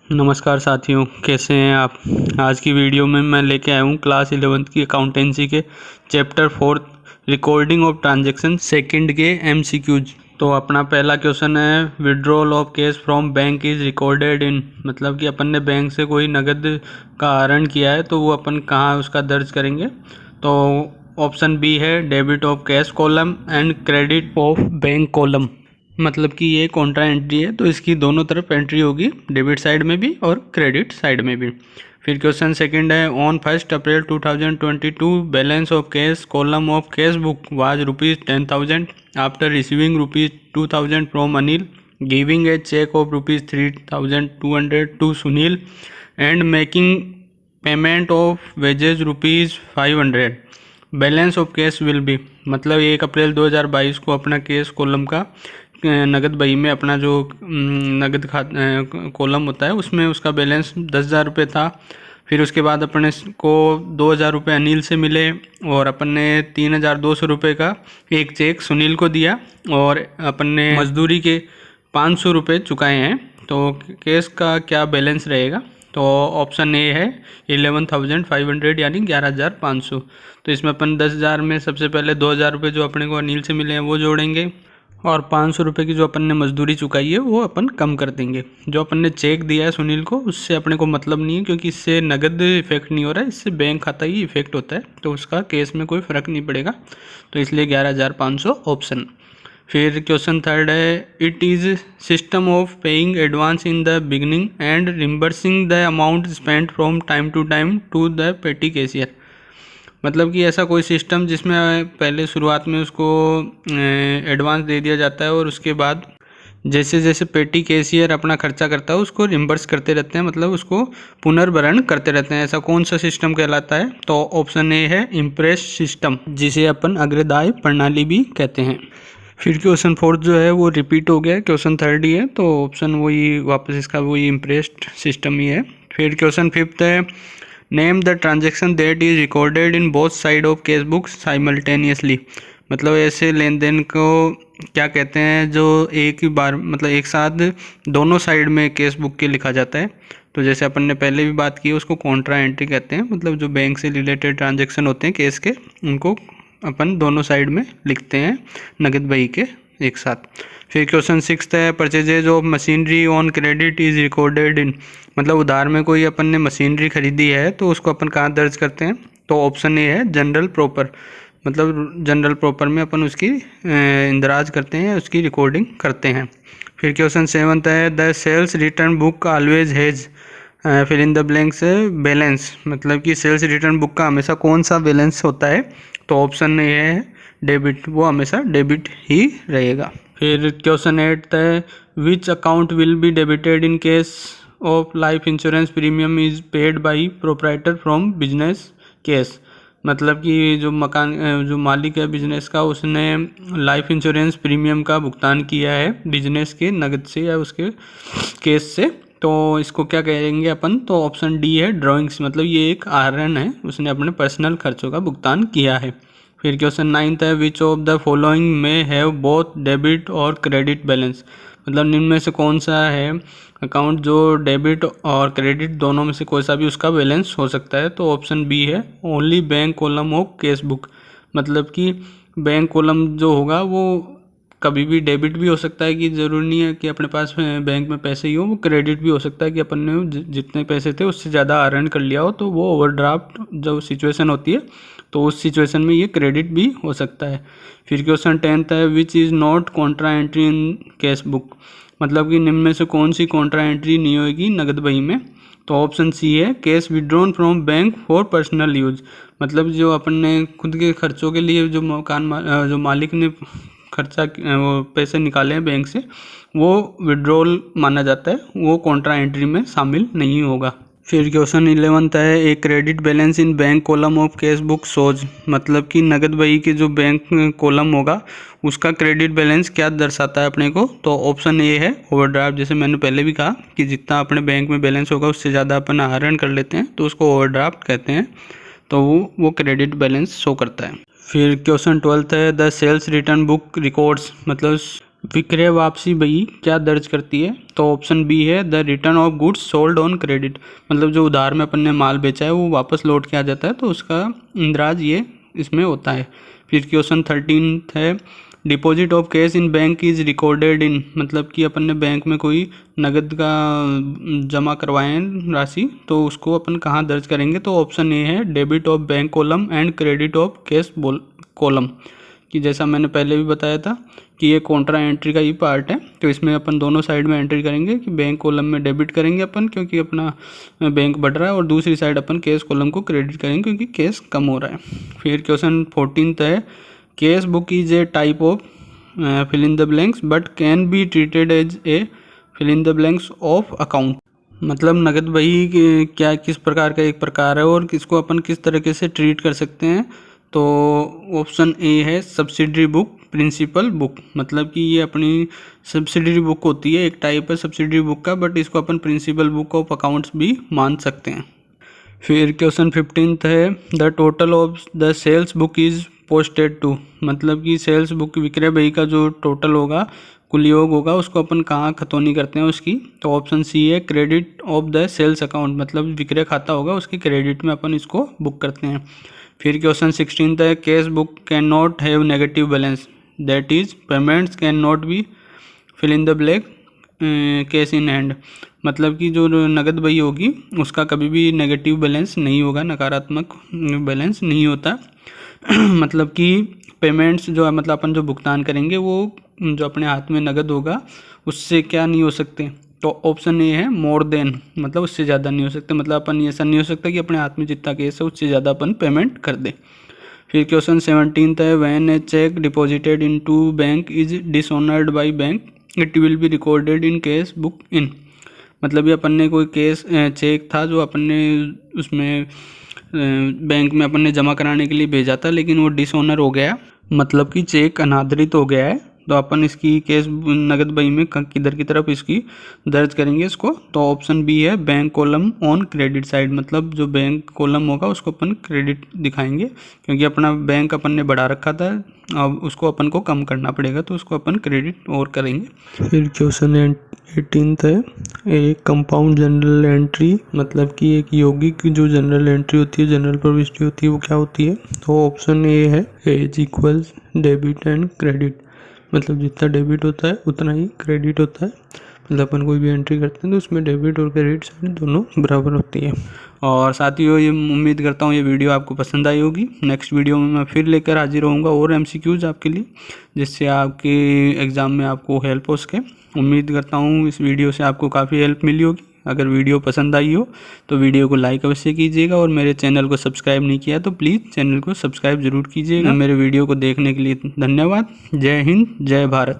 नमस्कार साथियों, कैसे हैं आप। आज की वीडियो में मैं लेके आया हूँ क्लास 11th की अकाउंटेंसी के chapter 4 recording of transaction second के एमसीक्यूज। तो अपना पहला क्वेश्चन है, withdrawal of cash from bank is recorded in, मतलब कि अपन ने बैंक से कोई नगद का आहरण किया है तो वो अपन कहाँ उसका दर्ज करेंगे। तो ऑप्शन बी है debit of cash column and credit of bank column. मतलब कि ये कॉन्ट्रा एंट्री है तो इसकी दोनों तरफ एंट्री होगी, डेबिट साइड में भी और क्रेडिट साइड में भी। फिर क्वेश्चन सेकंड है, on 1 April 2022 balance of cash column of cash book was ₹10,000 after receiving ₹2,000 from Anil, giving a cheque of ₹3,200 to Sunil and making payment of wages ₹500। Balance of cash will be, मतलब 1 April 2022 को अपना cash column का नगद बही में अपना जो नगद कॉलम होता है उसमें उसका बैलेंस 10,000 रुपये था। फिर उसके बाद अपने को 2,000 रुपये अनिल से मिले और अपन ने 3,200 रुपये का एक चेक सुनील को दिया और अपन ने मजदूरी के 500 रुपये चुकाए हैं। तो कैश का क्या बैलेंस रहेगा। तो ऑप्शन ए है 11,500 यानी 11,500। तो इसमें अपन 10,000 में सबसे पहले 2,000 रुपये जो अपने को अनिल से मिले हैं वो जोड़ेंगे और 500 रुपये की जो अपन ने मजदूरी चुकाई है वो अपन कम कर देंगे। जो अपन ने चेक दिया है सुनील को उससे अपने को मतलब नहीं है, क्योंकि इससे नगद इफेक्ट नहीं हो रहा है, इससे बैंक खाता ही इफेक्ट होता है, तो उसका केस में कोई फ़र्क नहीं पड़ेगा। तो इसलिए 11,500 ऑप्शन। फिर क्वेश्चन थर्ड है, it is system of paying advance in the beginning and reimbursing the amount spend from time to time to the petty cashier. मतलब कि ऐसा कोई सिस्टम जिसमें पहले शुरुआत में उसको एडवांस दे दिया जाता है और उसके बाद जैसे जैसे पेटी कैशियर अपना खर्चा करता है उसको रिम्बर्स करते रहते हैं, मतलब उसको पुनर्भरण करते रहते हैं। ऐसा कौन सा सिस्टम कहलाता है। तो ऑप्शन ए है इम्प्रेस सिस्टम, जिसे अपन अग्रदाय प्रणाली भी कहते हैं। फिर क्वेश्चन फोर्थ जो है वो रिपीट हो गया, क्वेश्चन थर्ड ही है, तो ऑप्शन वही वापस इसका वही इम्प्रेस्ड सिस्टम ही है। फिर क्वेश्चन फिफ्थ है, name the transaction that is recorded in both side of case book simultaneously. मतलब ऐसे लेन देन को क्या कहते हैं जो एक ही बार मतलब एक साथ दोनों साइड में केस बुक के लिखा जाता है। तो जैसे अपन ने पहले भी बात की उसको कॉन्ट्रा एंट्री कहते हैं, मतलब जो बैंक से रिलेटेड ट्रांजेक्शन होते हैं केस के उनको अपन दोनों साइड में लिखते हैं नगद बही के एक साथ। फिर क्वेश्चन सिक्स्थ है, purchases of machinery on credit is recorded in, मतलब उधार में कोई अपन ने मशीनरी खरीदी है तो उसको अपन कहाँ दर्ज करते हैं। तो ऑप्शन ए है जनरल प्रॉपर, मतलब जनरल प्रॉपर में अपन उसकी इंदराज करते हैं, उसकी रिकॉर्डिंग करते हैं। फिर क्वेश्चन सेवंथ है, the sales return book always has fill in the blanks balance, मतलब कि सेल्स रिटर्न बुक का हमेशा कौन सा बैलेंस होता है। तो ऑप्शन ए है डेबिट, वो हमेशा डेबिट ही रहेगा। फिर क्वेश्चन 8 है, which account will be debited in case of life insurance premium is paid by proprietor from business case. मतलब कि जो मकान जो मालिक है बिजनेस का उसने लाइफ इंश्योरेंस प्रीमियम का भुगतान किया है बिजनेस के नगद से या उसके केस से, तो इसको क्या कहेंगे अपन। तो ऑप्शन डी है ड्राइंग्स, मतलब ये एक आहरण है, उसने अपने पर्सनल खर्चों का भुगतान किया है। फिर क्वेश्चन 9 है, विच ऑफ द फॉलोइंग में हैव बोथ डेबिट और क्रेडिट बैलेंस, मतलब निम्न में से कौन सा है अकाउंट जो डेबिट और क्रेडिट दोनों में से कोई सा भी उसका बैलेंस हो सकता है। तो ऑप्शन बी है only bank column of case book, मतलब कि बैंक कॉलम जो होगा वो कभी भी डेबिट भी हो सकता है, कि ज़रूरी नहीं है कि अपने पास बैंक में पैसे ही हो, वो क्रेडिट भी हो सकता है कि अपन ने जितने पैसे थे उससे ज़्यादा आहरण कर लिया हो, तो वो ओवरड्राफ्ट जो सिचुएशन होती है तो उस सिचुएशन में ये क्रेडिट भी हो सकता है। फिर क्वेश्चन 10 है, which is not Contra entry in cash book, मतलब कि निम्न में से कौन सी कॉन्ट्रा एंट्री नहीं होगी नगद बही में। तो ऑप्शन सी है cash withdrawn from bank for personal use, मतलब जो अपन ने खुद के खर्चों के लिए जो जो मालिक ने खर्चा वो पैसे निकाले हैं बैंक से वो विड्रॉल माना जाता है, वो कॉन्ट्रा एंट्री में शामिल नहीं होगा। फिर क्वेश्चन 11 है, एक credit balance in bank column of cash book shows, मतलब कि नगद बही के जो बैंक कॉलम होगा उसका क्रेडिट बैलेंस क्या दर्शाता है अपने को। तो ऑप्शन ए है ओवरड्राफ्ट, जैसे मैंने पहले भी कहा कि जितना अपने बैंक में बैलेंस होगा उससे ज़्यादा अपन आहरण कर लेते हैं तो उसको ओवरड्राफ्ट कहते हैं, तो वो क्रेडिट बैलेंस शो करता है। फिर क्वेश्चन 12 है, the sales return book records, मतलब विक्रय वापसी बही क्या दर्ज करती है? तो ऑप्शन बी है the return of goods sold on credit, मतलब जो उधार में अपन ने माल बेचा है वो वापस लौट के आ जाता है, तो उसका इंद्राज ये इसमें होता है। फिर क्वेश्चन 13 है deposit of cash in bank is recorded in, मतलब कि अपन ने बैंक में कोई नगद का जमा करवाए हैं राशि, तो उसको अपन कहाँ दर्ज करेंगे? तो ऑप्शन ए है debit of bank column and credit of cash column, कि जैसा मैंने पहले भी बताया था कि ये कॉन्ट्रा एंट्री का ही पार्ट है, तो इसमें अपन दोनों साइड में एंट्री करेंगे कि बैंक कॉलम में डेबिट करेंगे अपन क्योंकि अपना बैंक बढ़ रहा है, और दूसरी साइड अपन कैश कॉलम को क्रेडिट करेंगे क्योंकि कैश कम हो रहा है। फिर क्वेश्चन 14 है cash book is a type of fill in the blanks but can be treated as a fill in the blanks of account, मतलब नगद बही क्या किस प्रकार का एक प्रकार है और किसको अपन किस तरीके से ट्रीट कर सकते हैं? तो ऑप्शन ए है सब्सिडरी बुक प्रिंसिपल बुक, मतलब कि ये अपनी सब्सिडरी बुक होती है, एक टाइप है सब्सिडरी बुक का, बट इसको अपन प्रिंसिपल बुक ऑफ अकाउंट्स भी मान सकते हैं। फिर क्वेश्चन 15 है the total of the sales book is posted to, मतलब कि सेल्स बुक विक्रय बही का जो टोटल होगा कुल योग होगा उसको अपन कहाँ खतौनी करते हैं उसकी? तो ऑप्शन सी है credit of the sales account, मतलब विक्रय खाता होगा उसके क्रेडिट में अपन इसको बुक करते हैं। फिर क्वेश्चन 16 है cash book can not have negative balance that is payments can not be fill in the blank cash in hand, मतलब कि जो नगद बही होगी उसका कभी भी नेगेटिव बैलेंस नहीं होगा, नकारात्मक बैलेंस नहीं होता। मतलब कि पेमेंट्स जो है, मतलब अपन जो भुगतान करेंगे वो जो अपने हाथ में नगद होगा उससे क्या नहीं हो सकते? तो ऑप्शन ए है मोर देन, मतलब उससे ज़्यादा नहीं हो सकते, मतलब अपन ऐसा नहीं हो सकता कि अपने हाथ में जितना केस है उससे ज़्यादा अपन पेमेंट कर दें। फिर क्वेश्चन 17 है when a cheque deposited into bank is dishonoured by bank it will be recorded in cash book in, मतलब ये अपन ने कोई केस चेक था जो अपन ने उसमें बैंक में अपन ने जमा कराने के लिए भेजा था लेकिन वो डिसऑनर हो गया, मतलब कि चेक अनादरित हो गया है, तो अपन इसकी केस नगद बही में किधर की तरफ इसकी दर्ज करेंगे इसको? तो ऑप्शन बी है bank column on credit side, मतलब जो बैंक कॉलम होगा उसको अपन क्रेडिट दिखाएंगे क्योंकि अपना बैंक अपन ने बढ़ा रखा था, अब उसको अपन को कम करना पड़ेगा तो उसको अपन क्रेडिट और करेंगे। फिर क्वेश्चन 18 है एक कंपाउंड जनरल एंट्री, मतलब कि एक यौगिक जो जनरल एंट्री होती है, जनरल प्रविष्टि होती है, वो क्या होती है? तो ऑप्शन ए है as equals debit and credit, मतलब जितना डेबिट होता है उतना ही क्रेडिट होता है, मतलब अपन कोई भी एंट्री करते हैं तो उसमें डेबिट और क्रेडिट साइड दोनों बराबर होती है। और साथियों ये उम्मीद करता हूँ ये वीडियो आपको पसंद आई होगी। नेक्स्ट वीडियो में मैं फिर लेकर हाजिर होऊंगा और MCQs आपके लिए, जिससे आपके एग्ज़ाम में आपको हेल्प हो सके। उम्मीद करता हूँ इस वीडियो से आपको काफ़ी हेल्प मिली होगी। अगर वीडियो पसंद आई हो तो वीडियो को लाइक अवश्य कीजिएगा, और मेरे चैनल को सब्सक्राइब नहीं किया तो प्लीज़ चैनल को सब्सक्राइब जरूर कीजिएगा। मेरे वीडियो को देखने के लिए धन्यवाद। जय हिंद, जय भारत।